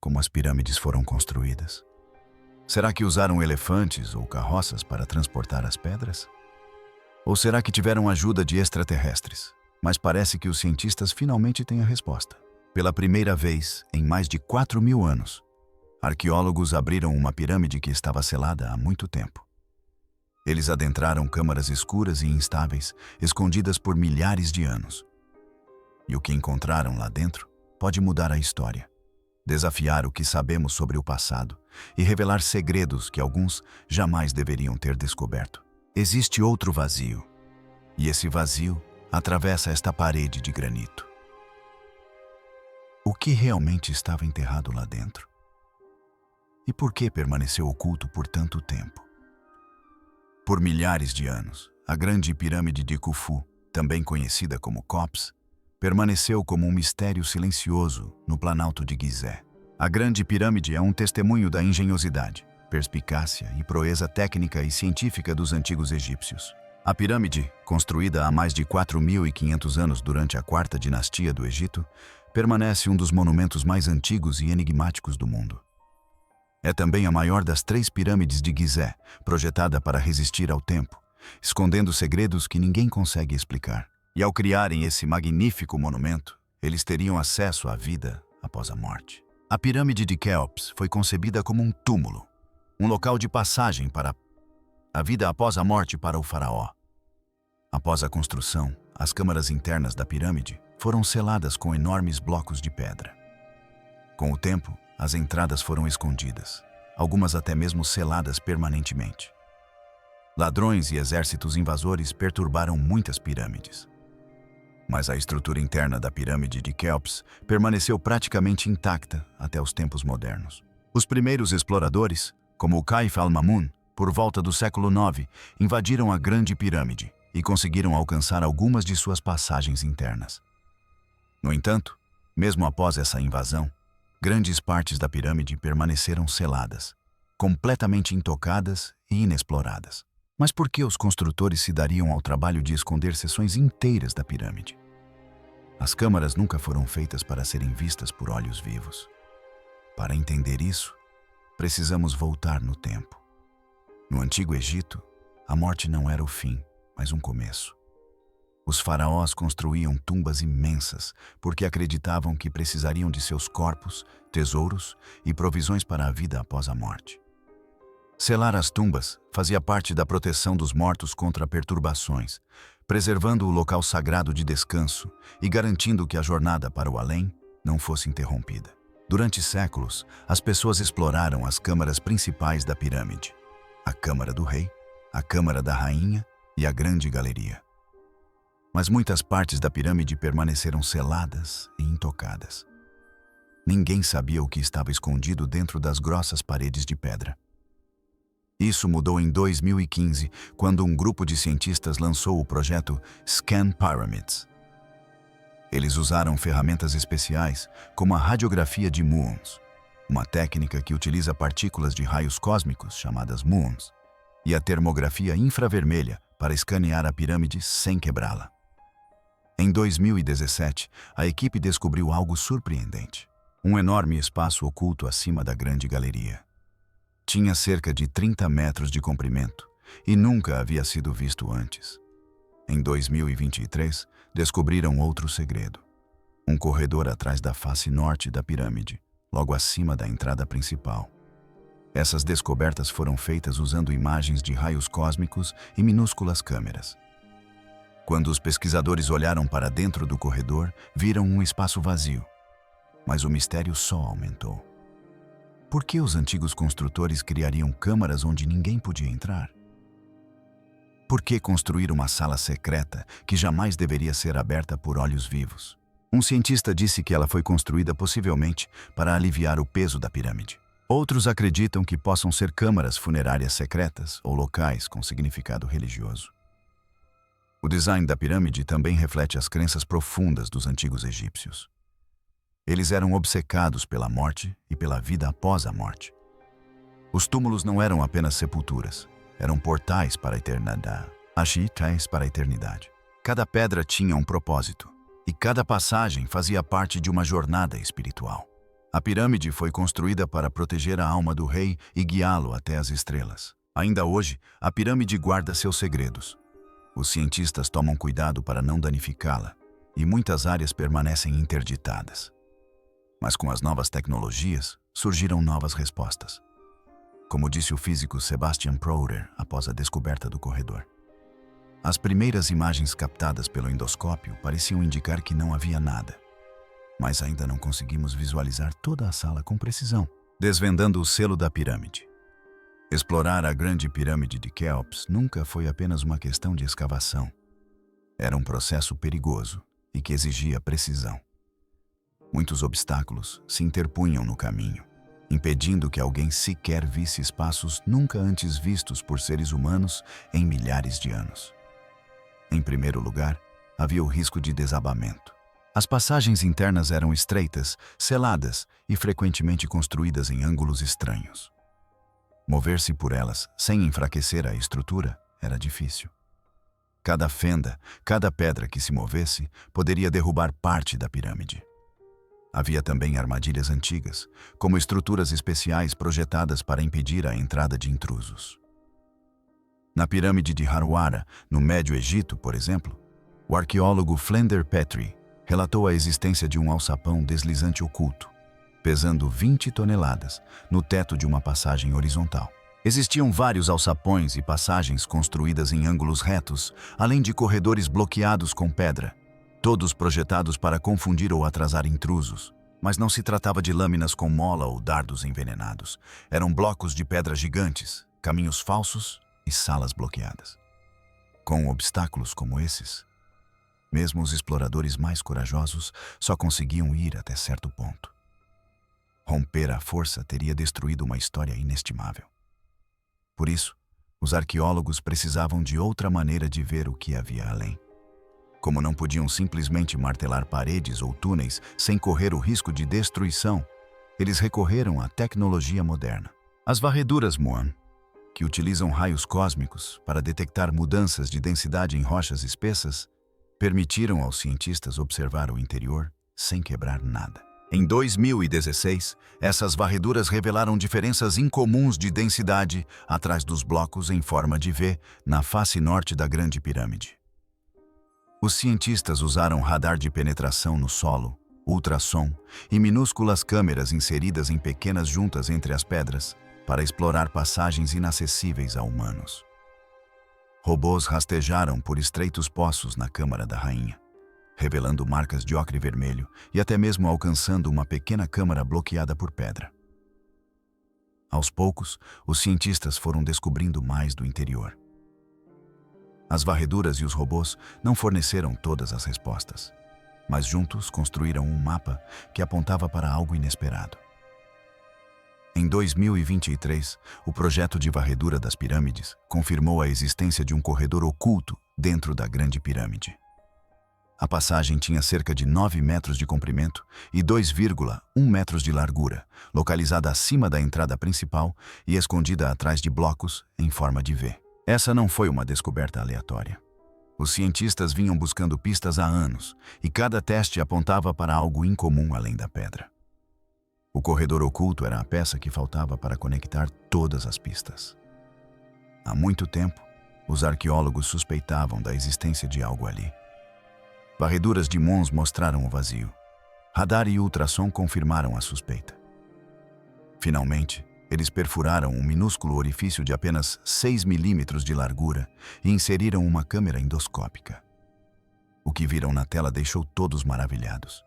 como as pirâmides foram construídas? Será que usaram elefantes ou carroças para transportar as pedras? Ou será que tiveram ajuda de extraterrestres? Mas parece que os cientistas finalmente têm a resposta. Pela primeira vez em mais de 4.000 anos, arqueólogos abriram uma pirâmide que estava selada há muito tempo. Eles adentraram câmaras escuras e instáveis, escondidas por milhares de anos. E o que encontraram lá dentro pode mudar a história, desafiar o que sabemos sobre o passado e revelar segredos que alguns jamais deveriam ter descoberto. Existe outro vazio, e esse vazio atravessa esta parede de granito. O que realmente estava enterrado lá dentro? E por que permaneceu oculto por tanto tempo? Por milhares de anos, a grande pirâmide de Khufu, também conhecida como Khops, permaneceu como um mistério silencioso no Planalto de Gizé. A grande pirâmide é um testemunho da engenhosidade, perspicácia e proeza técnica e científica dos antigos egípcios. A pirâmide, construída há mais de 4.500 anos durante a quarta dinastia do Egito, permanece um dos monumentos mais antigos e enigmáticos do mundo. É também a maior das 3 pirâmides de Gizé, projetada para resistir ao tempo, escondendo segredos que ninguém consegue explicar. E ao criarem esse magnífico monumento, eles teriam acesso à vida após a morte. A pirâmide de Quéops foi concebida como um túmulo, um local de passagem para a vida após a morte para o faraó. Após a construção, as câmaras internas da pirâmide foram seladas com enormes blocos de pedra. Com o tempo, as entradas foram escondidas, algumas até mesmo seladas permanentemente. Ladrões e exércitos invasores perturbaram muitas pirâmides. Mas a estrutura interna da pirâmide de Quéops permaneceu praticamente intacta até os tempos modernos. Os primeiros exploradores, como o Kaif al-Mamun, por volta do século IX, invadiram a Grande Pirâmide e conseguiram alcançar algumas de suas passagens internas. No entanto, mesmo após essa invasão, grandes partes da pirâmide permaneceram seladas, completamente intocadas e inexploradas. Mas por que os construtores se dariam ao trabalho de esconder seções inteiras da pirâmide? As câmaras nunca foram feitas para serem vistas por olhos vivos. Para entender isso, precisamos voltar no tempo. No Antigo Egito, a morte não era o fim, mas um começo. Os faraós construíam tumbas imensas porque acreditavam que precisariam de seus corpos, tesouros e provisões para a vida após a morte. Selar as tumbas fazia parte da proteção dos mortos contra perturbações, preservando o local sagrado de descanso e garantindo que a jornada para o além não fosse interrompida. Durante séculos, as pessoas exploraram as câmaras principais da pirâmide: a Câmara do Rei, a Câmara da Rainha e a Grande Galeria. Mas muitas partes da pirâmide permaneceram seladas e intocadas. Ninguém sabia o que estava escondido dentro das grossas paredes de pedra. Isso mudou em 2015, quando um grupo de cientistas lançou o projeto Scan Pyramids. Eles usaram ferramentas especiais, como a radiografia de muons, uma técnica que utiliza partículas de raios cósmicos chamadas muons, e a termografia infravermelha para escanear a pirâmide sem quebrá-la. Em 2017, a equipe descobriu algo surpreendente: um enorme espaço oculto acima da Grande Galeria. Tinha cerca de 30 metros de comprimento e nunca havia sido visto antes. Em 2023, descobriram outro segredo: um corredor atrás da face norte da pirâmide, logo acima da entrada principal. Essas descobertas foram feitas usando imagens de raios cósmicos e minúsculas câmeras. Quando os pesquisadores olharam para dentro do corredor, viram um espaço vazio. Mas o mistério só aumentou. Por que os antigos construtores criariam câmaras onde ninguém podia entrar? Por que construir uma sala secreta que jamais deveria ser aberta por olhos vivos? Um cientista disse que ela foi construída possivelmente para aliviar o peso da pirâmide. Outros acreditam que possam ser câmaras funerárias secretas ou locais com significado religioso. O design da pirâmide também reflete as crenças profundas dos antigos egípcios. Eles eram obcecados pela morte e pela vida após a morte. Os túmulos não eram apenas sepulturas, eram portais para a eternidade. Portais para a eternidade. Cada pedra tinha um propósito, e cada passagem fazia parte de uma jornada espiritual. A pirâmide foi construída para proteger a alma do rei e guiá-lo até as estrelas. Ainda hoje, a pirâmide guarda seus segredos. Os cientistas tomam cuidado para não danificá-la, e muitas áreas permanecem interditadas. Mas com as novas tecnologias, surgiram novas respostas. Como disse o físico Sebastian Prouder após a descoberta do corredor. As primeiras imagens captadas pelo endoscópio pareciam indicar que não havia nada. Mas ainda não conseguimos visualizar toda a sala com precisão. Desvendando o selo da pirâmide. Explorar a grande pirâmide de Quéops nunca foi apenas uma questão de escavação. Era um processo perigoso e que exigia precisão. Muitos obstáculos se interpunham no caminho, impedindo que alguém sequer visse espaços nunca antes vistos por seres humanos em milhares de anos. Em primeiro lugar, havia o risco de desabamento. As passagens internas eram estreitas, seladas e frequentemente construídas em ângulos estranhos. Mover-se por elas sem enfraquecer a estrutura era difícil. Cada fenda, cada pedra que se movesse poderia derrubar parte da pirâmide. Havia também armadilhas antigas, como estruturas especiais projetadas para impedir a entrada de intrusos. Na pirâmide de Haruara, no Médio Egito, por exemplo, o arqueólogo Flender Petrie relatou a existência de um alçapão deslizante oculto, pesando 20 toneladas, no teto de uma passagem horizontal. Existiam vários alçapões e passagens construídas em ângulos retos, além de corredores bloqueados com pedra, todos projetados para confundir ou atrasar intrusos. Mas não se tratava de lâminas com mola ou dardos envenenados. Eram blocos de pedra gigantes, caminhos falsos e salas bloqueadas. Com obstáculos como esses, mesmo os exploradores mais corajosos só conseguiam ir até certo ponto. Romper à força teria destruído uma história inestimável. Por isso, os arqueólogos precisavam de outra maneira de ver o que havia além. Como não podiam simplesmente martelar paredes ou túneis sem correr o risco de destruição, eles recorreram à tecnologia moderna. As varreduras Muon, que utilizam raios cósmicos para detectar mudanças de densidade em rochas espessas, permitiram aos cientistas observar o interior sem quebrar nada. Em 2016, essas varreduras revelaram diferenças incomuns de densidade atrás dos blocos em forma de V na face norte da Grande Pirâmide. Os cientistas usaram radar de penetração no solo, ultrassom e minúsculas câmeras inseridas em pequenas juntas entre as pedras para explorar passagens inacessíveis a humanos. Robôs rastejaram por estreitos poços na Câmara da Rainha, revelando marcas de ocre vermelho e até mesmo alcançando uma pequena câmara bloqueada por pedra. Aos poucos, os cientistas foram descobrindo mais do interior. As varreduras e os robôs não forneceram todas as respostas, mas juntos construíram um mapa que apontava para algo inesperado. Em 2023, o projeto de varredura das pirâmides confirmou a existência de um corredor oculto dentro da Grande Pirâmide. A passagem tinha cerca de 9 metros de comprimento e 2,1 metros de largura, localizada acima da entrada principal e escondida atrás de blocos em forma de V. Essa não foi uma descoberta aleatória. Os cientistas vinham buscando pistas há anos, e cada teste apontava para algo incomum além da pedra. O corredor oculto era a peça que faltava para conectar todas as pistas. Há muito tempo, os arqueólogos suspeitavam da existência de algo ali. Varreduras de Mons mostraram o vazio. Radar e ultrassom confirmaram a suspeita. Finalmente, eles perfuraram um minúsculo orifício de apenas 6 milímetros de largura e inseriram uma câmera endoscópica. O que viram na tela deixou todos maravilhados.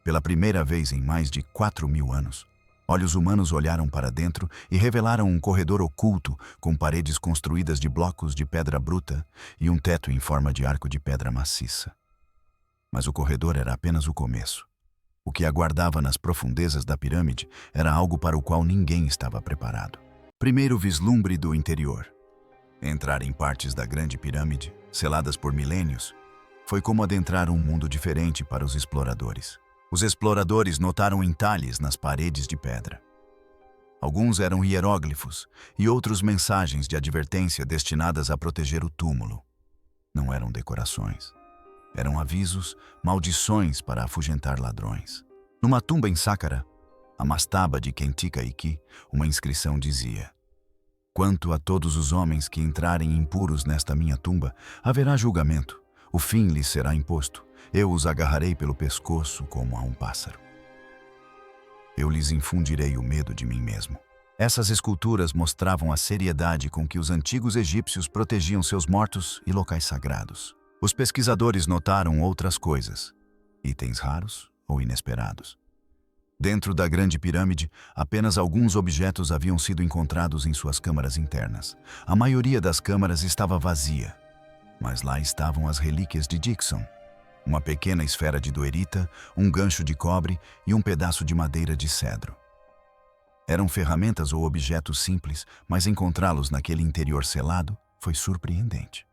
Pela primeira vez em mais de 4.000 anos, olhos humanos olharam para dentro e revelaram um corredor oculto com paredes construídas de blocos de pedra bruta e um teto em forma de arco de pedra maciça. Mas o corredor era apenas o começo. O que aguardava nas profundezas da pirâmide era algo para o qual ninguém estava preparado. Primeiro vislumbre do interior. Entrar em partes da Grande Pirâmide, seladas por milênios, foi como adentrar um mundo diferente para os exploradores. Os exploradores notaram entalhes nas paredes de pedra. Alguns eram hieróglifos e outros mensagens de advertência destinadas a proteger o túmulo. Não eram decorações. Eram avisos, maldições para afugentar ladrões. Numa tumba em Saqqara, a mastaba de Kentika Iki, uma inscrição dizia: "Quanto a todos os homens que entrarem impuros nesta minha tumba, haverá julgamento. O fim lhes será imposto. Eu os agarrarei pelo pescoço como a um pássaro. Eu lhes infundirei o medo de mim mesmo." Essas esculturas mostravam a seriedade com que os antigos egípcios protegiam seus mortos e locais sagrados. Os pesquisadores notaram outras coisas, itens raros ou inesperados. Dentro da Grande Pirâmide, apenas alguns objetos haviam sido encontrados em suas câmaras internas. A maioria das câmaras estava vazia, mas lá estavam as relíquias de Dixon. Uma pequena esfera de doerita, um gancho de cobre e um pedaço de madeira de cedro. Eram ferramentas ou objetos simples, mas encontrá-los naquele interior selado foi surpreendente.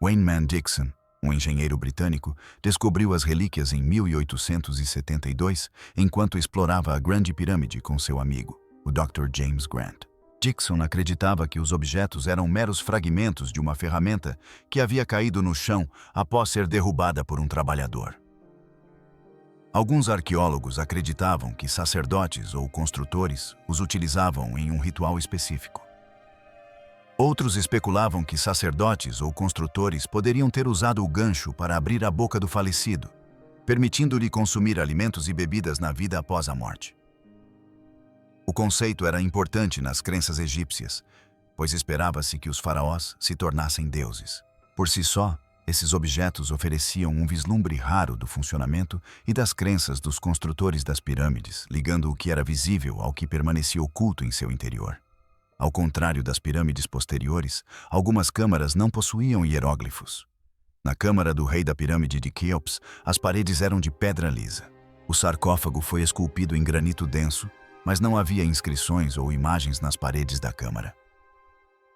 Wayneman Dixon, um engenheiro britânico, descobriu as relíquias em 1872, enquanto explorava a Grande Pirâmide com seu amigo, o Dr. James Grant. Dixon acreditava que os objetos eram meros fragmentos de uma ferramenta que havia caído no chão após ser derrubada por um trabalhador. Alguns arqueólogos acreditavam que sacerdotes ou construtores os utilizavam em um ritual específico. Outros especulavam que sacerdotes ou construtores poderiam ter usado o gancho para abrir a boca do falecido, permitindo-lhe consumir alimentos e bebidas na vida após a morte. O conceito era importante nas crenças egípcias, pois esperava-se que os faraós se tornassem deuses. Por si só, esses objetos ofereciam um vislumbre raro do funcionamento e das crenças dos construtores das pirâmides, ligando o que era visível ao que permanecia oculto em seu interior. Ao contrário das pirâmides posteriores, algumas câmaras não possuíam hieróglifos. Na câmara do rei da pirâmide de Quéops, as paredes eram de pedra lisa. O sarcófago foi esculpido em granito denso, mas não havia inscrições ou imagens nas paredes da câmara.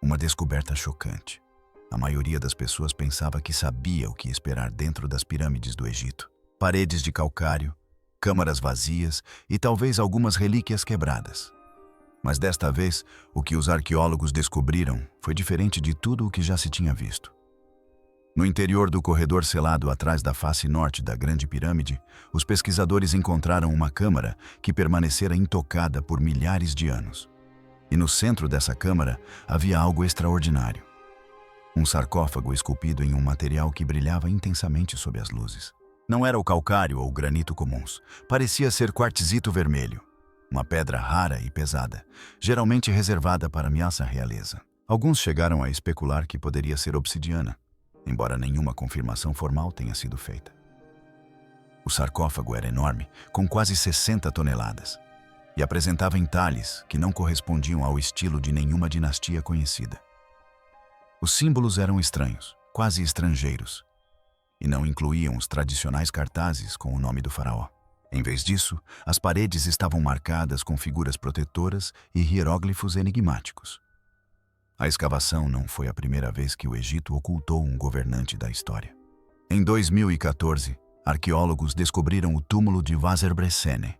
Uma descoberta chocante. A maioria das pessoas pensava que sabia o que esperar dentro das pirâmides do Egito. Paredes de calcário, câmaras vazias e talvez algumas relíquias quebradas. Mas desta vez, o que os arqueólogos descobriram foi diferente de tudo o que já se tinha visto. No interior do corredor selado atrás da face norte da Grande Pirâmide, os pesquisadores encontraram uma câmara que permanecera intocada por milhares de anos. E no centro dessa câmara havia algo extraordinário. Um sarcófago esculpido em um material que brilhava intensamente sob as luzes. Não era o calcário ou o granito comuns, parecia ser quartzito vermelho. Uma pedra rara e pesada, geralmente reservada para a ameaça realeza. Alguns chegaram a especular que poderia ser obsidiana, embora nenhuma confirmação formal tenha sido feita. O sarcófago era enorme, com quase 60 toneladas, e apresentava entalhes que não correspondiam ao estilo de nenhuma dinastia conhecida. Os símbolos eram estranhos, quase estrangeiros, e não incluíam os tradicionais cartazes com o nome do faraó. Em vez disso, as paredes estavam marcadas com figuras protetoras e hieróglifos enigmáticos. A escavação não foi a primeira vez que o Egito ocultou um governante da história. Em 2014, arqueólogos descobriram o túmulo de Vaserbresene,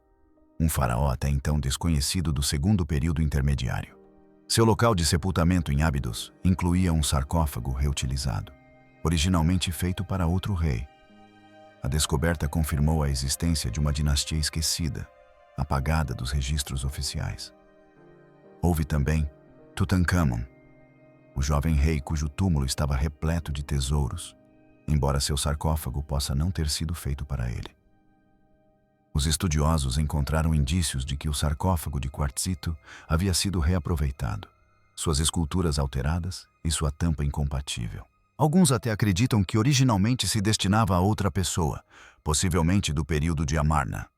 um faraó até então desconhecido do segundo período intermediário. Seu local de sepultamento em Ábidos incluía um sarcófago reutilizado, originalmente feito para outro rei. A descoberta confirmou a existência de uma dinastia esquecida, apagada dos registros oficiais. Houve também Tutankhamon, o jovem rei cujo túmulo estava repleto de tesouros, embora seu sarcófago possa não ter sido feito para ele. Os estudiosos encontraram indícios de que o sarcófago de quartzito havia sido reaproveitado, suas esculturas alteradas e sua tampa incompatível. Alguns até acreditam que originalmente se destinava a outra pessoa, possivelmente do período de Amarna.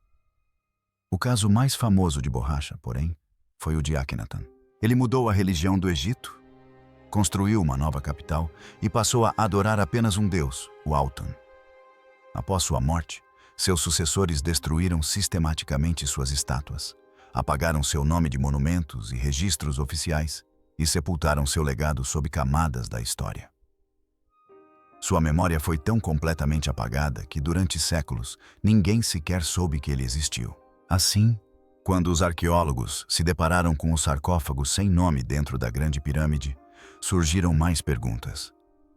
O caso mais famoso de borracha, porém, foi o de Akhenaton. Ele mudou a religião do Egito, construiu uma nova capital e passou a adorar apenas um deus, o Aton. Após sua morte, seus sucessores destruíram sistematicamente suas estátuas, apagaram seu nome de monumentos e registros oficiais e sepultaram seu legado sob camadas da história. Sua memória foi tão completamente apagada que, durante séculos, ninguém sequer soube que ele existiu. Assim, quando os arqueólogos se depararam com o sarcófago sem nome dentro da Grande Pirâmide, surgiram mais perguntas.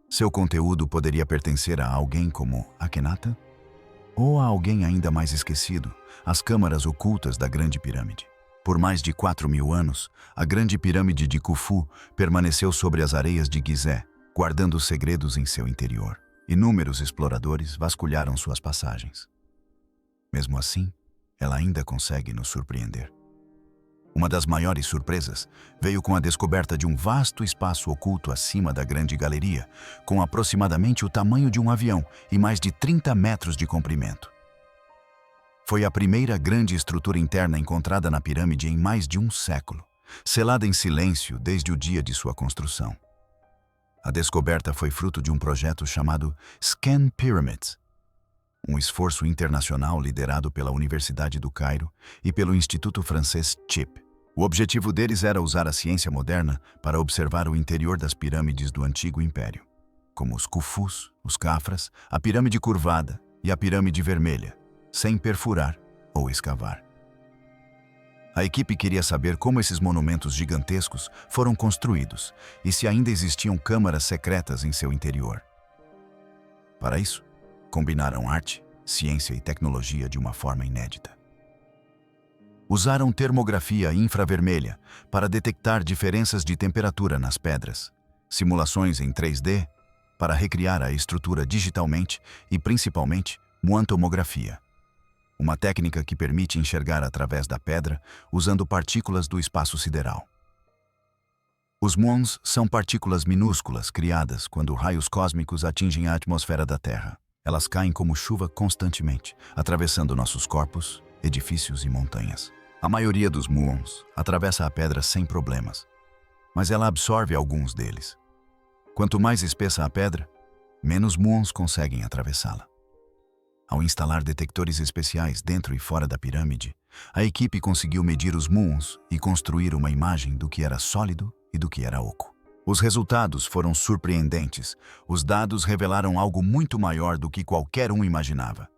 Seu conteúdo poderia pertencer a alguém como Akhenaton? Ou a alguém ainda mais esquecido, as câmaras ocultas da Grande Pirâmide. Por mais de 4.000 anos, a Grande Pirâmide de Khufu permaneceu sobre as areias de Gizé, guardando segredos em seu interior. Inúmeros exploradores vasculharam suas passagens. Mesmo assim, ela ainda consegue nos surpreender. Uma das maiores surpresas veio com a descoberta de um vasto espaço oculto acima da Grande Galeria, com aproximadamente o tamanho de um avião e mais de 30 metros de comprimento. Foi a primeira grande estrutura interna encontrada na pirâmide em mais de um século, selada em silêncio desde o dia de sua construção. A descoberta foi fruto de um projeto chamado Scan Pyramids, um esforço internacional liderado pela Universidade do Cairo e pelo Instituto Francês CHIP. O objetivo deles era usar a ciência moderna para observar o interior das pirâmides do Antigo Império, como os Khufus, os Khafras, a Pirâmide Curvada e a Pirâmide Vermelha, sem perfurar ou escavar. A equipe queria saber como esses monumentos gigantescos foram construídos e se ainda existiam câmaras secretas em seu interior. Para isso, combinaram arte, ciência e tecnologia de uma forma inédita. Usaram termografia infravermelha para detectar diferenças de temperatura nas pedras, simulações em 3D para recriar a estrutura digitalmente e, principalmente, muantomografia, uma técnica que permite enxergar através da pedra usando partículas do espaço sideral. Os muons são partículas minúsculas criadas quando raios cósmicos atingem a atmosfera da Terra. Elas caem como chuva constantemente, atravessando nossos corpos, edifícios e montanhas. A maioria dos muons atravessa a pedra sem problemas, mas ela absorve alguns deles. Quanto mais espessa a pedra, menos muons conseguem atravessá-la. Ao instalar detectores especiais dentro e fora da pirâmide, a equipe conseguiu medir os muons e construir uma imagem do que era sólido e do que era oco. Os resultados foram surpreendentes. Os dados revelaram algo muito maior do que qualquer um imaginava.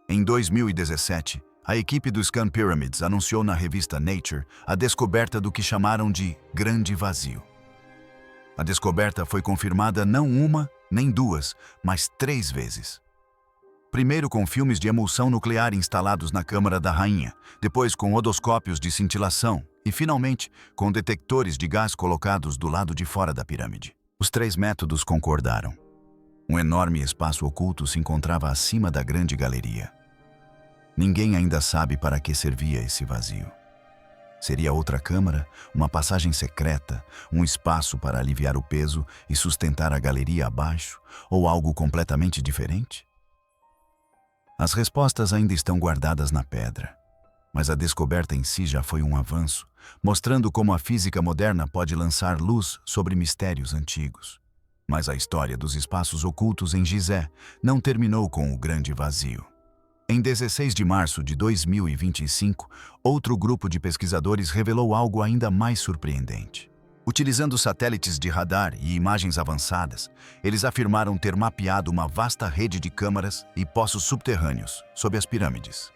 Em 2017, a equipe do Scan Pyramids anunciou na revista Nature a descoberta do que chamaram de Grande Vazio. A descoberta foi confirmada não uma, nem duas, mas 3 vezes. Primeiro com filmes de emulsão nuclear instalados na Câmara da Rainha, depois com odoscópios de cintilação e, finalmente, com detectores de gás colocados do lado de fora da pirâmide. Os 3 métodos concordaram. Um enorme espaço oculto se encontrava acima da Grande Galeria. Ninguém ainda sabe para que servia esse vazio. Seria outra câmara, uma passagem secreta, um espaço para aliviar o peso e sustentar a galeria abaixo, ou algo completamente diferente? As respostas ainda estão guardadas na pedra, mas a descoberta em si já foi um avanço, mostrando como a física moderna pode lançar luz sobre mistérios antigos. Mas a história dos espaços ocultos em Gizé não terminou com o Grande Vazio. Em 16 de março de 2025, outro grupo de pesquisadores revelou algo ainda mais surpreendente. Utilizando satélites de radar e imagens avançadas, eles afirmaram ter mapeado uma vasta rede de câmaras e poços subterrâneos sob as pirâmides,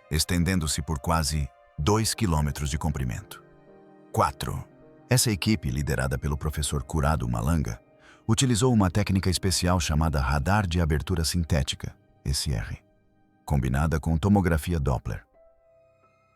estendendo-se por quase 2 quilômetros de comprimento. 4. Essa equipe, liderada pelo professor Curado Malanga, utilizou uma técnica especial chamada radar de abertura sintética, SR, combinada com tomografia Doppler.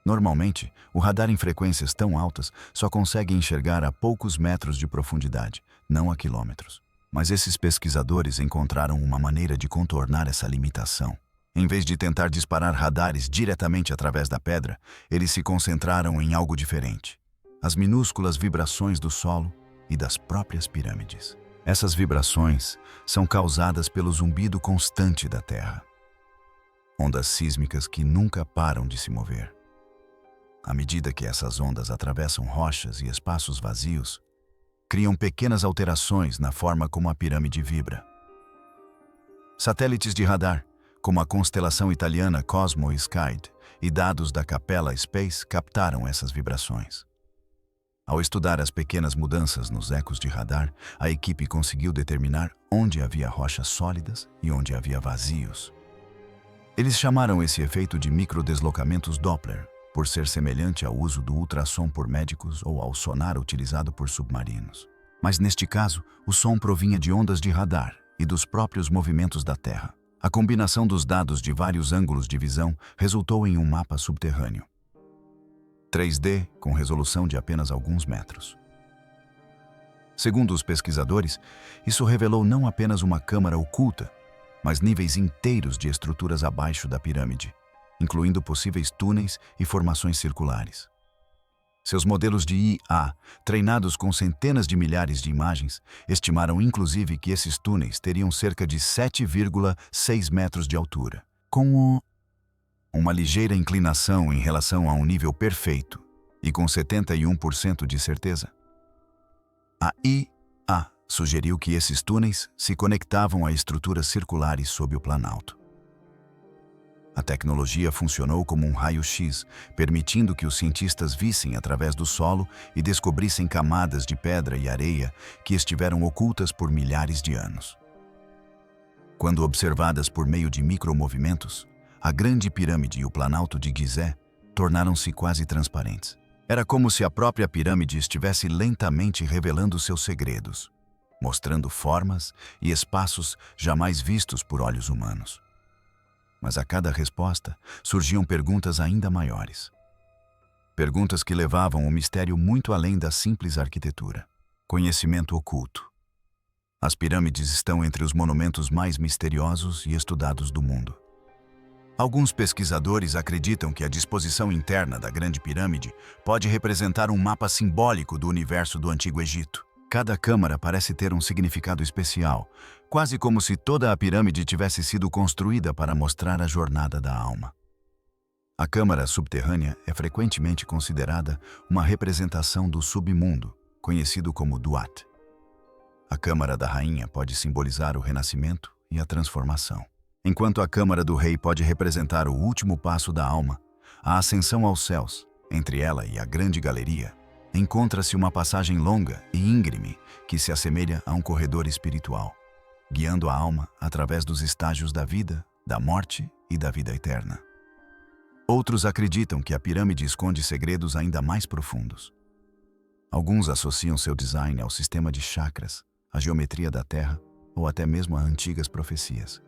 Normalmente, o radar em frequências tão altas só consegue enxergar a poucos metros de profundidade, não a quilômetros. Mas esses pesquisadores encontraram uma maneira de contornar essa limitação. Em vez de tentar disparar radares diretamente através da pedra, eles se concentraram em algo diferente: as minúsculas vibrações do solo e das próprias pirâmides. Essas vibrações são causadas pelo zumbido constante da Terra. Ondas sísmicas que nunca param de se mover. À medida que essas ondas atravessam rochas e espaços vazios, criam pequenas alterações na forma como a pirâmide vibra. Satélites de radar, como a constelação italiana Cosmo Skyed e dados da Capella Space captaram essas vibrações. Ao estudar as pequenas mudanças nos ecos de radar, a equipe conseguiu determinar onde havia rochas sólidas e onde havia vazios. Eles chamaram esse efeito de microdeslocamentos Doppler, por ser semelhante ao uso do ultrassom por médicos ou ao sonar utilizado por submarinos. Mas neste caso, o som provinha de ondas de radar e dos próprios movimentos da Terra. A combinação dos dados de vários ângulos de visão resultou em um mapa subterrâneo. 3D com resolução de apenas alguns metros. Segundo os pesquisadores, isso revelou não apenas uma câmara oculta, mas níveis inteiros de estruturas abaixo da pirâmide, incluindo possíveis túneis e formações circulares. Seus modelos de IA, treinados com centenas de milhares de imagens, estimaram inclusive que esses túneis teriam cerca de 7,6 metros de altura, com uma ligeira inclinação em relação a um nível perfeito e com 71% de certeza. A IA sugeriu que esses túneis se conectavam a estruturas circulares sob o planalto. A tecnologia funcionou como um raio-x, permitindo que os cientistas vissem através do solo e descobrissem camadas de pedra e areia que estiveram ocultas por milhares de anos. Quando observadas por meio de micromovimentos, a Grande Pirâmide e o Planalto de Gizé tornaram-se quase transparentes. Era como se a própria pirâmide estivesse lentamente revelando seus segredos, mostrando formas e espaços jamais vistos por olhos humanos. Mas a cada resposta surgiam perguntas ainda maiores. Perguntas que levavam o mistério muito além da simples arquitetura. Conhecimento oculto. As pirâmides estão entre os monumentos mais misteriosos e estudados do mundo. Alguns pesquisadores acreditam que a disposição interna da Grande Pirâmide pode representar um mapa simbólico do universo do Antigo Egito. Cada câmara parece ter um significado especial, quase como se toda a pirâmide tivesse sido construída para mostrar a jornada da alma. A câmara subterrânea é frequentemente considerada uma representação do submundo, conhecido como Duat. A câmara da rainha pode simbolizar o renascimento e a transformação, enquanto a câmara do rei pode representar o último passo da alma, a ascensão aos céus. Entre ela e a grande galeria, encontra-se uma passagem longa e íngreme que se assemelha a um corredor espiritual, guiando a alma através dos estágios da vida, da morte e da vida eterna. Outros acreditam que a pirâmide esconde segredos ainda mais profundos. Alguns associam seu design ao sistema de chakras, à geometria da Terra ou até mesmo a antigas profecias.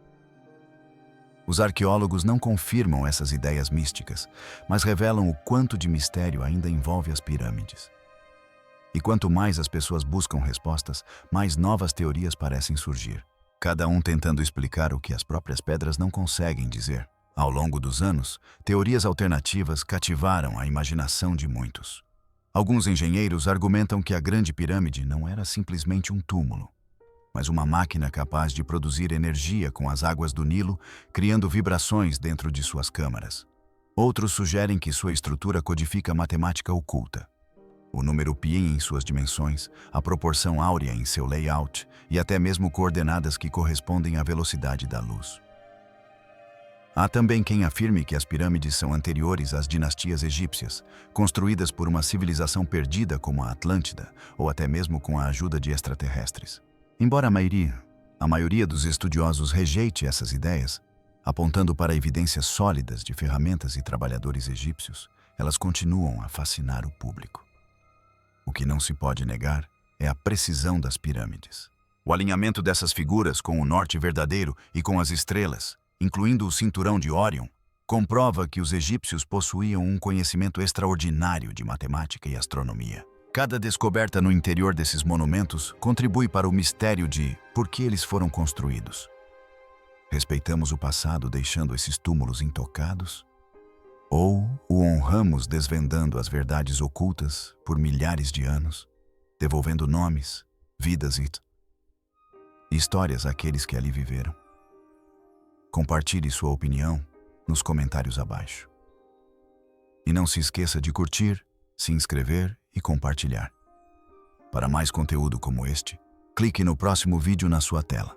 Os arqueólogos não confirmam essas ideias místicas, mas revelam o quanto de mistério ainda envolve as pirâmides. E quanto mais as pessoas buscam respostas, mais novas teorias parecem surgir, cada um tentando explicar o que as próprias pedras não conseguem dizer. Ao longo dos anos, teorias alternativas cativaram a imaginação de muitos. Alguns engenheiros argumentam que a Grande Pirâmide não era simplesmente um túmulo, mas uma máquina capaz de produzir energia com as águas do Nilo, criando vibrações dentro de suas câmaras. Outros sugerem que sua estrutura codifica matemática oculta. O número π em suas dimensões, a proporção áurea em seu layout e até mesmo coordenadas que correspondem à velocidade da luz. Há também quem afirme que as pirâmides são anteriores às dinastias egípcias, construídas por uma civilização perdida como a Atlântida, ou até mesmo com a ajuda de extraterrestres. Embora a maioria dos estudiosos rejeite essas ideias, apontando para evidências sólidas de ferramentas e trabalhadores egípcios, elas continuam a fascinar o público. O que não se pode negar é a precisão das pirâmides. O alinhamento dessas figuras com o norte verdadeiro e com as estrelas, incluindo o cinturão de Órion, comprova que os egípcios possuíam um conhecimento extraordinário de matemática e astronomia. Cada descoberta no interior desses monumentos contribui para o mistério de por que eles foram construídos. Respeitamos o passado deixando esses túmulos intocados? Ou o honramos desvendando as verdades ocultas por milhares de anos, devolvendo nomes, vidas e histórias àqueles que ali viveram? Compartilhe sua opinião nos comentários abaixo. E não se esqueça de curtir, se inscrever e compartilhar. Para mais conteúdo como este, clique no próximo vídeo na sua tela.